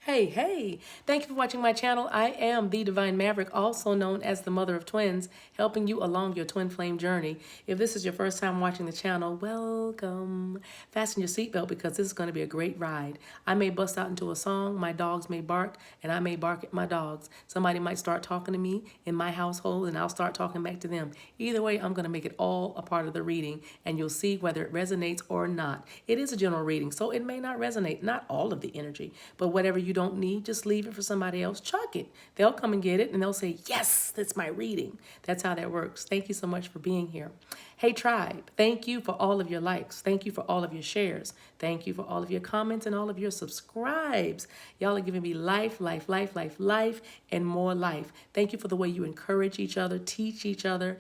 Hey, hey, thank you for watching my channel. I am the Divine Maverick, also known as the mother of twins, helping you along your twin flame journey. If this is your first time watching the channel, welcome. Fasten your seatbelt because this is going to be a great ride. I may bust out into a song, my dogs may bark, and I may bark at my dogs. Somebody might start talking to me in my household, and I'll start talking back to them. Either way, I'm going to make it all a part of the reading, and you'll see whether it resonates or not. It is a general reading, so it may not resonate, not all of the energy, but whatever you don't need, just leave it for somebody else. Chuck it. They'll come and get it and they'll say, yes, that's my reading. That's how that works. Thank you so much for being here. Hey, tribe, thank you for all of your likes. Thank you for all of your shares. Thank you for all of your comments and all of your subscribes. Y'all are giving me life, life, life, life, life, and more life. Thank you for the way you encourage each other, teach each other.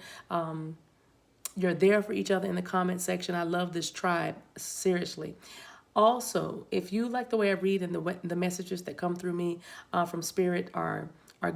You're there for each other in the comment section. I love this tribe, seriously. Also, if you like the way I read and the messages that come through me from Spirit are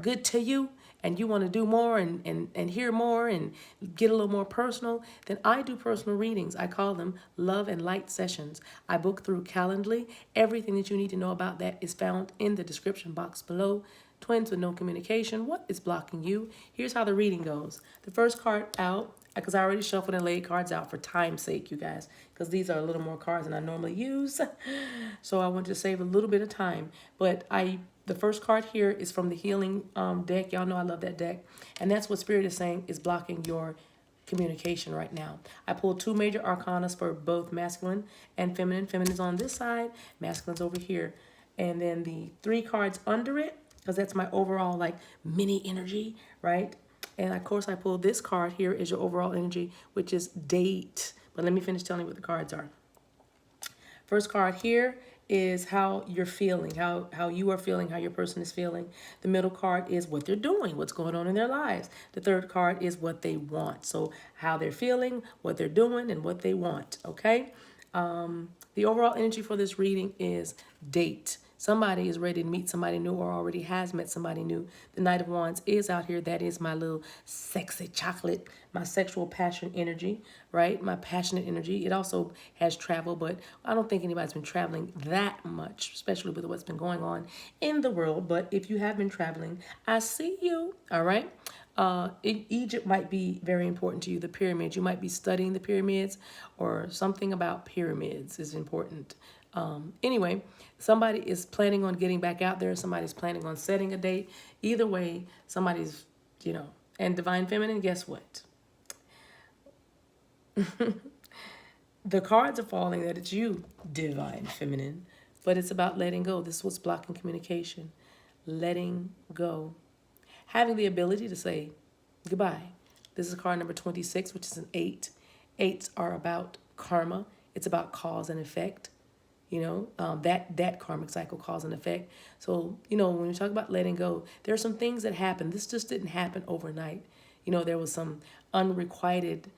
good to you, and you want to do more and hear more and get a little more personal, then I do personal readings. I call them Love and Light Sessions. I book through Calendly. Everything that you need to know about that is found in the description box below. Twins with no communication. What is blocking you? Here's how the reading goes. The first card out, because I already shuffled and laid cards out for time's sake, you guys, because these are a little more cards than I normally use. So I want to save a little bit of time. But the first card here is from the Healing deck. Y'all know I love that deck. And that's what Spirit is saying is blocking your communication right now. I pulled two major arcanas for both masculine and feminine. Feminine's on this side, masculine's over here. And then the three cards under it, because that's my overall like mini energy, right? And of course I pulled this card here is your overall energy, which is date. But let me finish telling you what the cards are. First card here is how you're feeling, how you are feeling, how your person is feeling. The middle card is what they're doing, what's going on in their lives. The third card is what they want. So how they're feeling, what they're doing, and what they want, okay? The overall energy for this reading is date. Somebody is ready to meet somebody new or already has met somebody new. The Knight of Wands is out here. That is my little sexy chocolate, my sexual passion energy, right? My passionate energy. It also has travel, but I don't think anybody's been traveling that much, especially with what's been going on in the world. But if you have been traveling, I see you, all right? Egypt might be very important to you, the pyramids. You might be studying the pyramids or something about pyramids is important. Anyway, somebody is planning on getting back out there. Somebody's planning on setting a date. Either way, somebody's, and Divine Feminine, guess what? The cards are falling that it's you, Divine Feminine, but it's about letting go. This is what's blocking communication. Letting go. Having the ability to say goodbye. This is card number 26, which is an 8. 8s are about karma. It's about cause and effect. That karmic cycle, cause and effect. So, when we talk about letting go, there are some things that happen. This just didn't happen overnight. There was some unrequited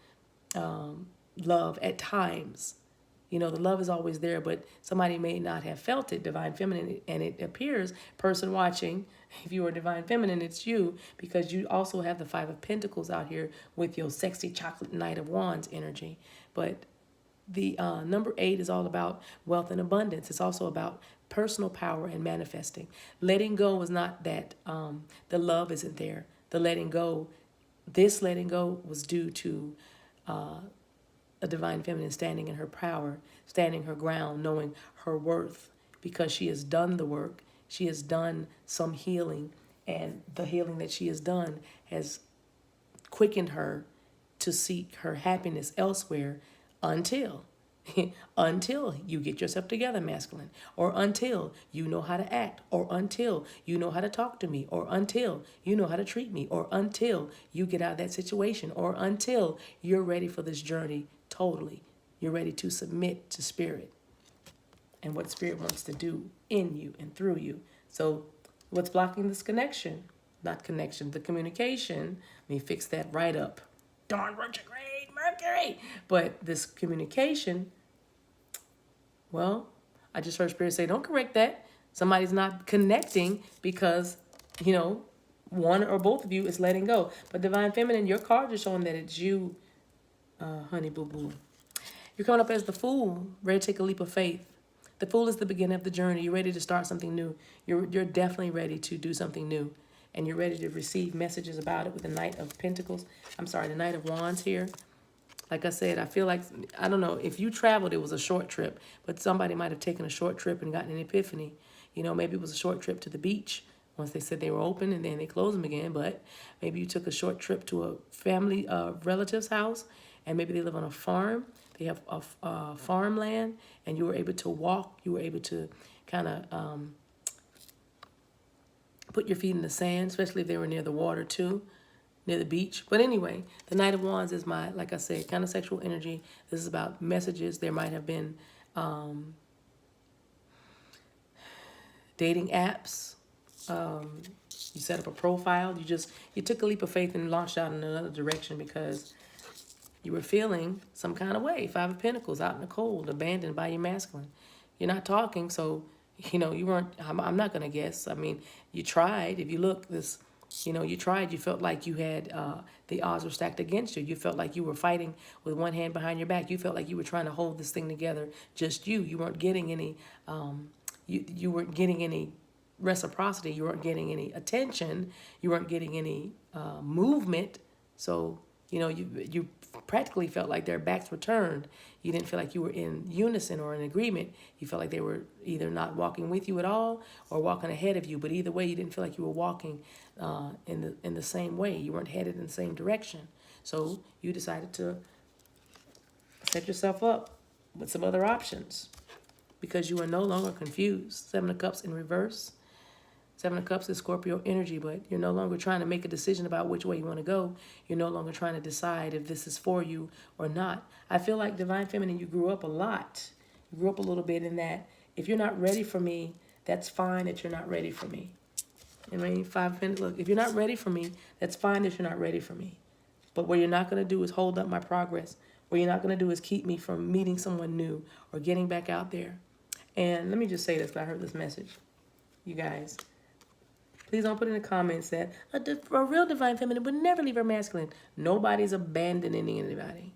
love at times. The love is always there, but somebody may not have felt it, Divine Feminine, and it appears, person watching, if you are Divine Feminine, it's you, because you also have the Five of Pentacles out here with your sexy chocolate Knight of Wands energy. But the number 8 is all about wealth and abundance. It's also about personal power and manifesting. Letting go is not that the love isn't there. The letting go, this letting go was due to a Divine Feminine standing in her power, standing her ground, knowing her worth, because she has done the work. She has done some healing, and the healing that she has done has quickened her to seek her happiness elsewhere until you get yourself together, masculine, or until you know how to act, or until you know how to talk to me, or until you know how to treat me, or until you get out of that situation, or until you're ready for this journey totally. You're ready to submit to Spirit and what Spirit wants to do in you and through you. So what's blocking this connection? Not connection, the communication. Let me fix that right up. Darn retrograde Mercury. But this communication, well, I just heard Spirit say, don't correct that. Somebody's not connecting because, one or both of you is letting go. But Divine Feminine, your cards are showing that it's you, honey boo boo. You're coming up as the Fool, ready to take a leap of faith. The Fool is the beginning of the journey. You're ready to start something new. You're definitely ready to do something new. And you're ready to receive messages about it with the Knight of Pentacles. I'm sorry, the Knight of Wands here. Like I said, I feel like, I don't know, if you traveled, it was a short trip, but somebody might have taken a short trip and gotten an epiphany. You know, maybe it was a short trip to the beach once they said they were open and then they closed them again. But maybe you took a short trip to a family relative's house, and maybe they live on a farm. They have a farmland, and you were able to walk. You were able to kind of put your feet in the sand, especially if they were near the water too, near the beach. But anyway, the Knight of Wands is my, like I said, kind of sexual energy. This is about messages. There might have been dating apps. You set up a profile. You took a leap of faith and launched out in another direction because you were feeling some kind of way. Five of Pentacles, out in the cold, abandoned by your masculine. You're not talking, so, you know, you weren't, I'm not going to guess. I mean, you tried. If you look, you tried. You felt like you had, the odds were stacked against you. You felt like you were fighting with one hand behind your back. You felt like you were trying to hold this thing together, just you. You weren't getting any, you weren't getting any reciprocity. You weren't getting any attention. You weren't getting any movement. So, you know, you practically felt like their backs were turned. You didn't feel like you were in unison or in agreement. You felt like they were either not walking with you at all or walking ahead of you. But either way, you didn't feel like you were walking in the same way. You weren't headed in the same direction. So you decided to set yourself up with some other options because you are no longer confused. Seven of Cups in reverse. Seven of Cups is Scorpio energy, but you're no longer trying to make a decision about which way you want to go. You're no longer trying to decide if this is for you or not. I feel like Divine Feminine, you grew up a lot. You grew up a little bit in that if you're not ready for me, that's fine that you're not ready for me. I mean, look, if you're not ready for me, that's fine that you're not ready for me. But what you're not going to do is hold up my progress. What you're not going to do is keep me from meeting someone new or getting back out there. And let me just say this, because I heard this message. You guys, please don't put in the comments that a real Divine Feminine would never leave her masculine. Nobody's abandoning anybody.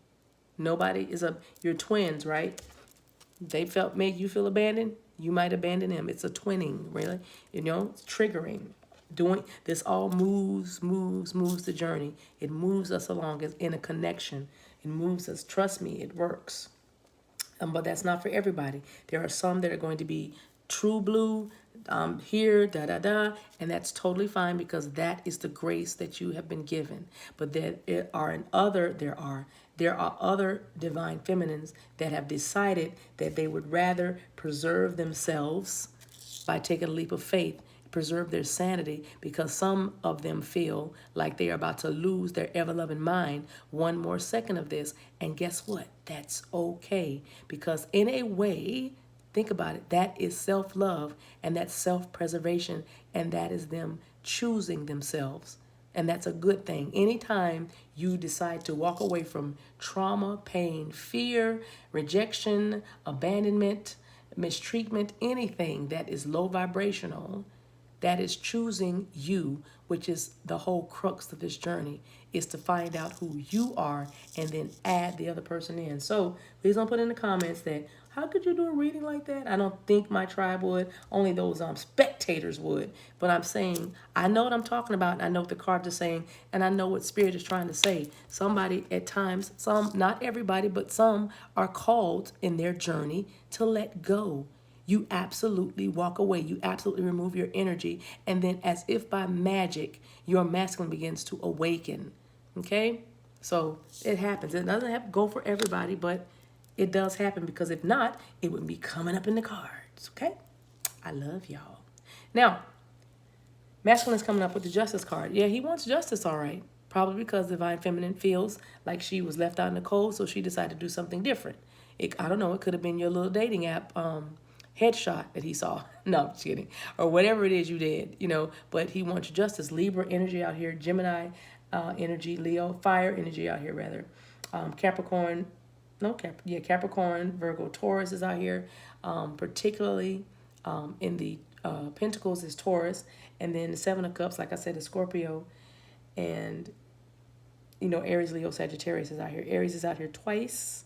Nobody is you're twins, right? They made you feel abandoned. You might abandon them. It's a twinning, really. You know, it's triggering. Doing this all moves the journey. It moves us along as in a connection. It moves us. Trust me, it works. But that's not for everybody. There are some that are going to be true blue, here, and that's totally fine because that is the grace that you have been given. But there are other divine feminines that have decided that they would rather preserve themselves by taking a leap of faith, preserve their sanity, because some of them feel like they are about to lose their ever-loving mind one more second of this. And guess what? That's okay, because in a way, think about it, that is self-love and that's self-preservation, and that is them choosing themselves. And that's a good thing. Anytime you decide to walk away from trauma, pain, fear, rejection, abandonment, mistreatment, anything that is low vibrational, that is choosing you, which is the whole crux of this journey, is to find out who you are and then add the other person in. So please don't put in the comments that, how could you do a reading like that? I don't think my tribe would. Only those spectators would. But I'm saying, I know what I'm talking about, and I know what the cards are saying, and I know what Spirit is trying to say. Somebody at times, some, not everybody, but some are called in their journey to let go. You absolutely walk away. You absolutely remove your energy. And then as if by magic, your masculine begins to awaken. Okay? So it happens. It doesn't have to go for everybody, but it does happen, because if not, it wouldn't be coming up in the cards. Okay? I love y'all. Now, masculine is coming up with the Justice card. Yeah, he wants justice, all right. Probably because Divine Feminine feels like she was left out in the cold, so she decided to do something different. I don't know. It could have been your little dating app headshot that he saw. No, I'm just kidding. Or whatever it is you did, but he wants justice. Libra energy out here, Gemini energy, Leo, fire energy out here, rather. Capricorn, Capricorn, Virgo, Taurus is out here, particularly in the Pentacles is Taurus, and then the Seven of Cups, like I said, is Scorpio, and, Aries, Leo, Sagittarius is out here. Aries is out here twice.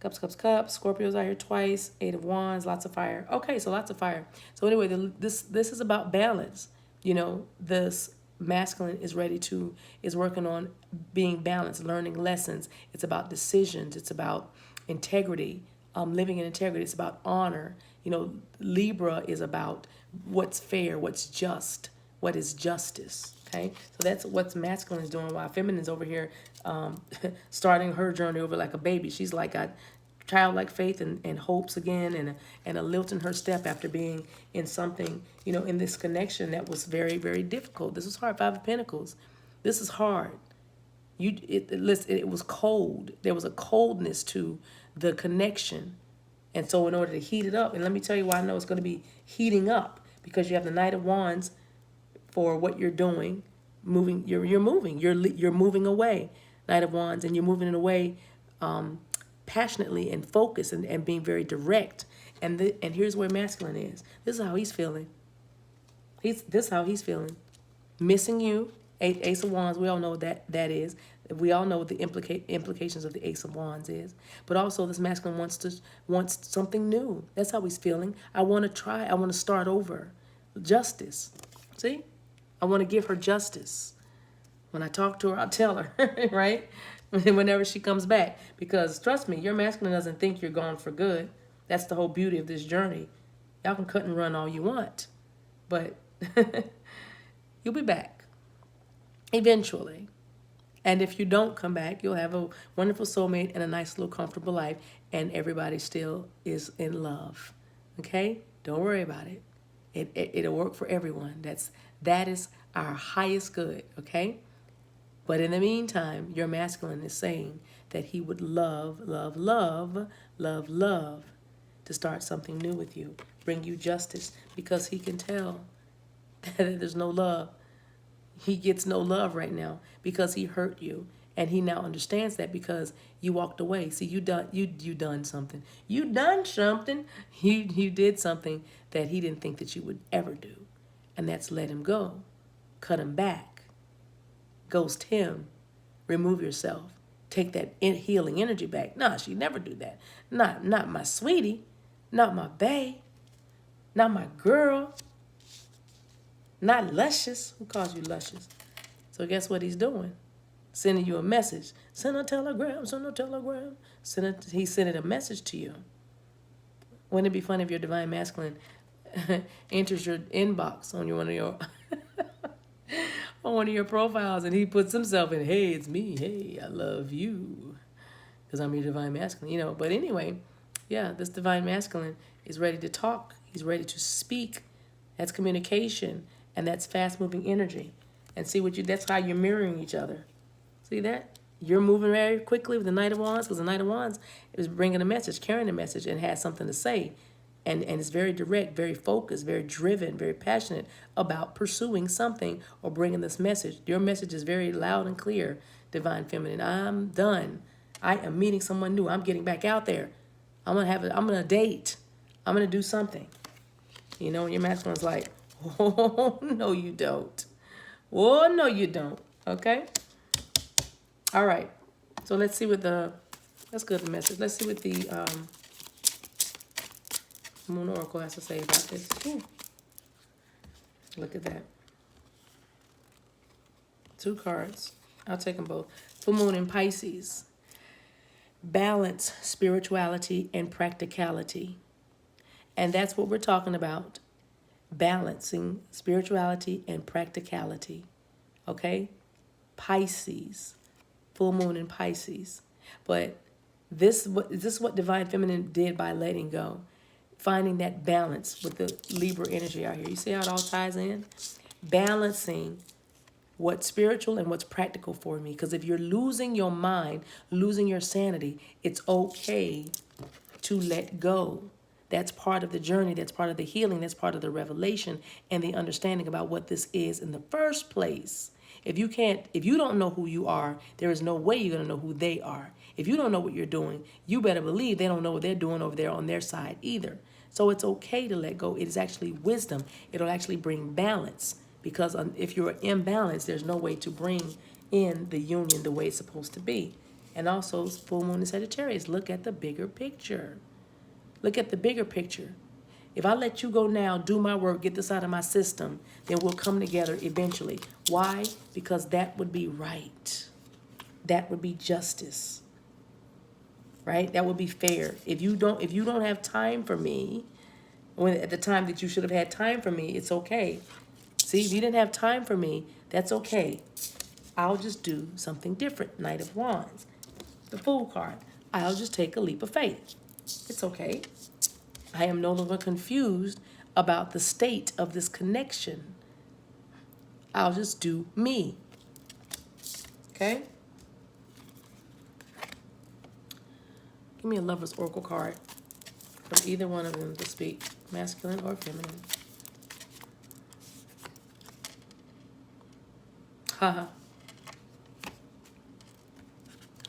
Cups, cups, cups. Scorpio's out here twice. Eight of Wands, lots of fire. Okay, so lots of fire. So anyway, this is about balance. You know, this masculine is working on being balanced, learning lessons. It's about decisions. It's about integrity, living in integrity. It's about honor. You know, Libra is about what's fair, what's just, what is justice. Okay, so that's what masculine is doing, while feminine's over here starting her journey over like a baby. She's like got childlike faith and hopes again, and a lilt in her step after being in something, you know, in this connection that was very, very difficult. This was hard. Five of Pentacles. This is hard. It was cold. There was a coldness to the connection. And so in order to heat it up, and let me tell you why I know it's going to be heating up, because you have the Knight of Wands for what you're doing, moving. You're moving. You're moving away, Knight of Wands, and you're moving in a way passionately and focused and being very direct. And here's where masculine is. This is how he's feeling. This is how he's feeling. Missing you. Ace of Wands. We all know what that is. We all know what the implications of the Ace of Wands is. But also, this masculine wants something new. That's how he's feeling. I want to try. I want to start over. Justice. See? I want to give her justice. When I talk to her, I'll tell her, right? Whenever she comes back. Because trust me, your masculine doesn't think you're gone for good. That's the whole beauty of this journey. Y'all can cut and run all you want. But you'll be back. Eventually. And if you don't come back, you'll have a wonderful soulmate and a nice little comfortable life. And everybody still is in love. Okay? Don't worry about it. It'll work for everyone. That is our highest good, okay? But in the meantime, your masculine is saying that he would love to start something new with you, bring you justice, because he can tell that there's no love. He gets no love right now because he hurt you. And he now understands that because you walked away. See, you done something. You done something. You did something that he didn't think that you would ever do. And that's let him go. Cut him back. Ghost him. Remove yourself. Take that healing energy back. Nah, she'd never do that. Not my sweetie. Not my bae. Not my girl. Not luscious. Who calls you luscious? So guess what he's doing? Sending you a message. Send a telegram, send a telegram. He's sending a message to you. Wouldn't it be funny if your divine masculine enters your inbox on one of your profiles, and he puts himself in, hey, it's me. Hey, I love you. Because I'm your divine masculine, you know. But anyway, yeah, this divine masculine is ready to talk. He's ready to speak. That's communication. And that's fast-moving energy. And see that's how you're mirroring each other. See that? You're moving very quickly with the Knight of Wands, because the Knight of Wands is bringing a message, carrying a message, and has something to say. And it's very direct, very focused, very driven, very passionate about pursuing something or bringing this message. Your message is very loud and clear, Divine Feminine. I'm done. I am meeting someone new. I'm getting back out there. I'm gonna date. I'm gonna do something. You know, and your masculine's like, oh, no, you don't. Oh, no, you don't. Okay? All right. So let's see what let's go to the message. Let's see what the Moon Oracle has to say about this. Ooh. Look at that. 2 cards. I'll take them both. Full Moon in Pisces. Balance, spirituality, and practicality. And that's what we're talking about. Balancing spirituality and practicality. Okay? Pisces. Full Moon in Pisces. But this is what Divine Feminine did by letting go. Finding that balance with the Libra energy out here. You see how it all ties in? Balancing what's spiritual and what's practical for me. Because if you're losing your mind, losing your sanity, it's okay to let go. That's part of the journey. That's part of the healing. That's part of the revelation and the understanding about what this is in the first place. If you don't know who you are, there is no way you're going to know who they are. If you don't know what you're doing, you better believe they don't know what they're doing over there on their side either. So it's okay to let go. It is actually wisdom. It'll actually bring balance, because if you're imbalanced, there's no way to bring in the union the way it's supposed to be. And also full moon in Sagittarius. Look at the bigger picture. Look at the bigger picture. If I let you go now, do my work, get this out of my system, then we'll come together eventually. Why? Because that would be right. That would be justice. Right? That would be fair. If you don't have time for me, when at the time that you should have had time for me, it's okay. See, if you didn't have time for me, that's okay. I'll just do something different. Knight of Wands. The Fool card. I'll just take a leap of faith. It's okay. I am no longer confused about the state of this connection. I'll just do me. Okay? Give me a Lover's Oracle card from either one of them to speak, masculine or feminine. Haha.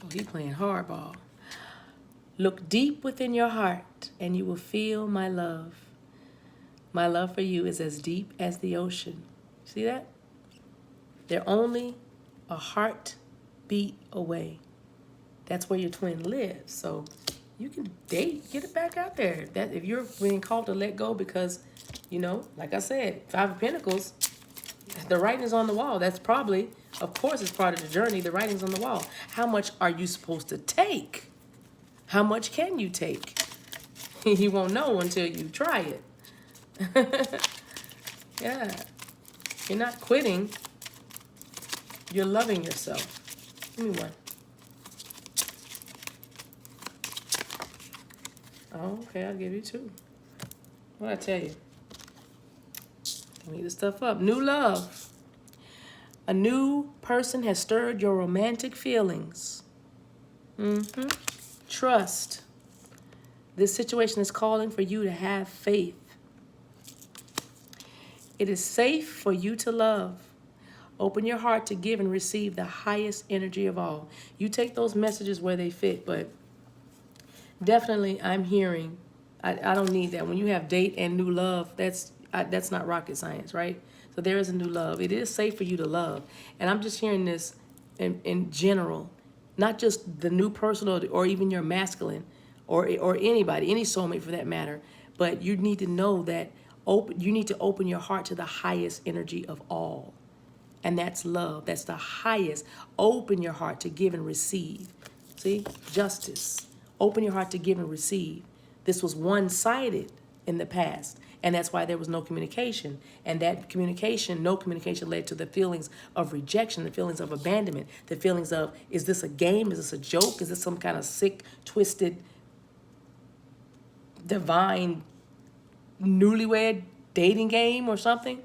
Oh, he playing hardball. Look deep within your heart and you will feel my love. My love for you is as deep as the ocean. See that? They're only a heartbeat away. That's where your twin lives. So you can date, get it back out there. That if you're being called to let go because, you know, like I said, 5 of Pentacles, the writing is on the wall. That's probably, of course, it's part of the journey. The writing's on the wall. How much are you supposed to take? How much can you take? You won't know until you try it. Yeah. You're not quitting. You're loving yourself. Give me one. Oh, okay, I'll give you 2. What'd I tell you? Clean this stuff up. New love. A new person has stirred your romantic feelings. Trust. This situation is calling for you to have faith. It is safe for you to love. Open your heart to give and receive the highest energy of all. You take those messages where they fit, but definitely I'm hearing, I don't need that. When you have date and new love, that's not rocket science, right? So there is a new love. It is safe for you to love. And I'm just hearing this in general, not just the new person or even your masculine or anybody, any soulmate for that matter, but you need to know that you need to open your heart to the highest energy of all. And that's love. That's the highest. Open your heart to give and receive. See? Justice. Open your heart to give and receive. This was one-sided in the past. And that's why there was no communication. And that communication, no communication led to the feelings of rejection, the feelings of abandonment, the feelings of, is this a game? Is this a joke? Is this some kind of sick, twisted, divine, newlywed dating game or something?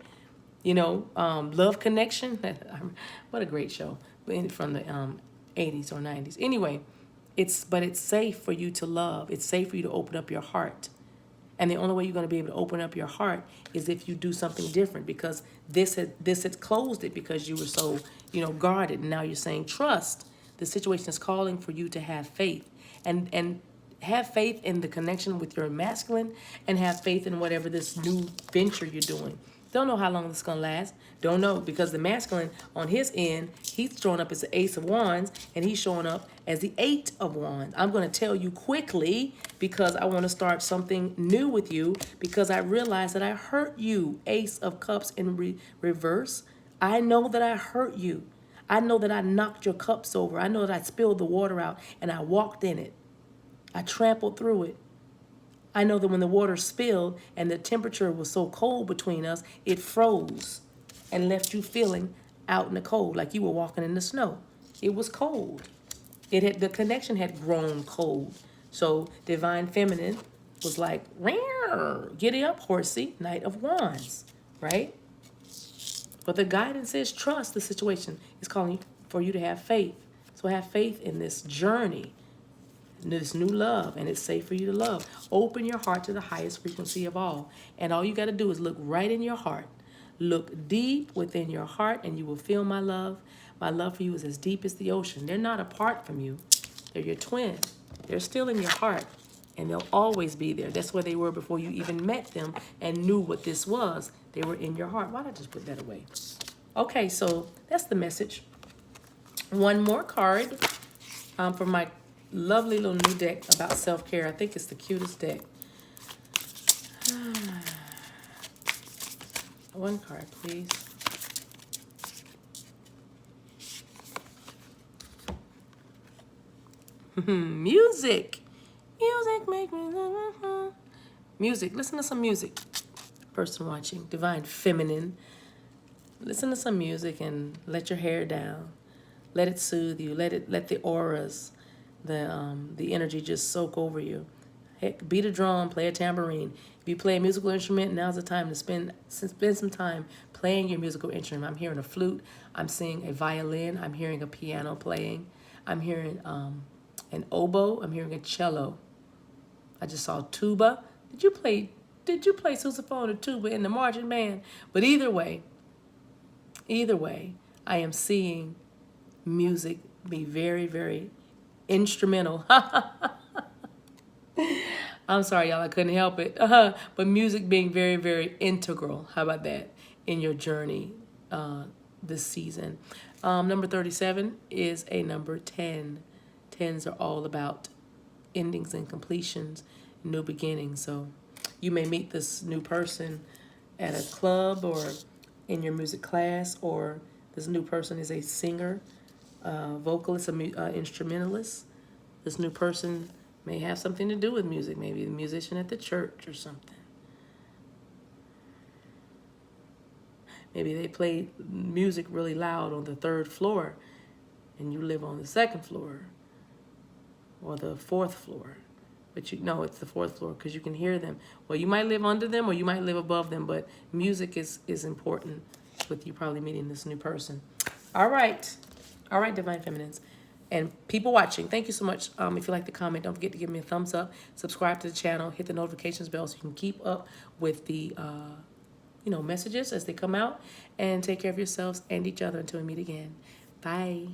You know, Love Connection. What a great show from the 80s or 90s. Anyway, but it's safe for you to love. It's safe for you to open up your heart. And the only way you're going to be able to open up your heart is if you do something different, because this had closed it because you were so, guarded. And now you're saying trust. The situation is calling for you to have faith and have faith in the connection with your masculine and have faith in whatever this new venture you're doing. Don't know how long this is going to last. Don't know, because the masculine on his end, he's showing up as the Ace of Wands, and he's showing up as the 8 of Wands. I'm going to tell you quickly because I want to start something new with you, because I realize that I hurt you, Ace of Cups in reverse. I know that I hurt you. I know that I knocked your cups over. I know that I spilled the water out, and I walked in it. I trampled through it. I know that when the water spilled and the temperature was so cold between us, it froze and left you feeling out in the cold, like you were walking in the snow. It was cold. The connection had grown cold. So Divine Feminine was like, giddy up, horsey, Knight of Wands, right? But the guidance is trust the situation. It's calling for you to have faith. So have faith in this journey, this new love, and it's safe for you to love. Open your heart to the highest frequency of all. And all you got to do is look right in your heart. Look deep within your heart and you will feel my love. My love for you is as deep as the ocean. They're not apart from you. They're your twin. They're still in your heart and they'll always be there. That's where they were before you even met them and knew what this was. They were in your heart. Why did I just put that away? Okay, so that's the message. One more card. For my lovely little new deck about self-care. I think it's the cutest deck. One card, please. Music. Music make me... Music. Listen to some music. Person watching. Divine Feminine. Listen to some music and let your hair down. Let it soothe you. Let the auras, the energy just soak over you. Heck, beat a drum, play a tambourine. If you play a musical instrument, now's the time to spend some time playing your musical instrument. I'm hearing a flute. I'm seeing a violin. I'm hearing a piano playing. I'm hearing an oboe. I'm hearing a cello. I just saw tuba. Did you play sousaphone or tuba in the marching band? But either way, I am seeing music be very, very instrumental. I'm sorry, y'all, I couldn't help it. But music being very, very integral. How about that? In your journey this season. Number 37 is a number 10. Tens are all about endings and completions, new beginnings. So you may meet this new person at a club or in your music class, or this new person is a singer, vocalist, instrumentalist. This new person may have something to do with music, maybe a musician at the church or something. Maybe they play music really loud on the 3rd floor and you live on the 2nd floor or the 4th floor. But you know it's the 4th floor because you can hear them. Well, you might live under them or you might live above them, but music is important with you probably meeting this new person. All right, Divine Feminines. And people watching, thank you so much. If you like the comment, don't forget to give me a thumbs up. Subscribe to the channel. Hit the notifications bell so you can keep up with the messages as they come out. And take care of yourselves and each other until we meet again. Bye.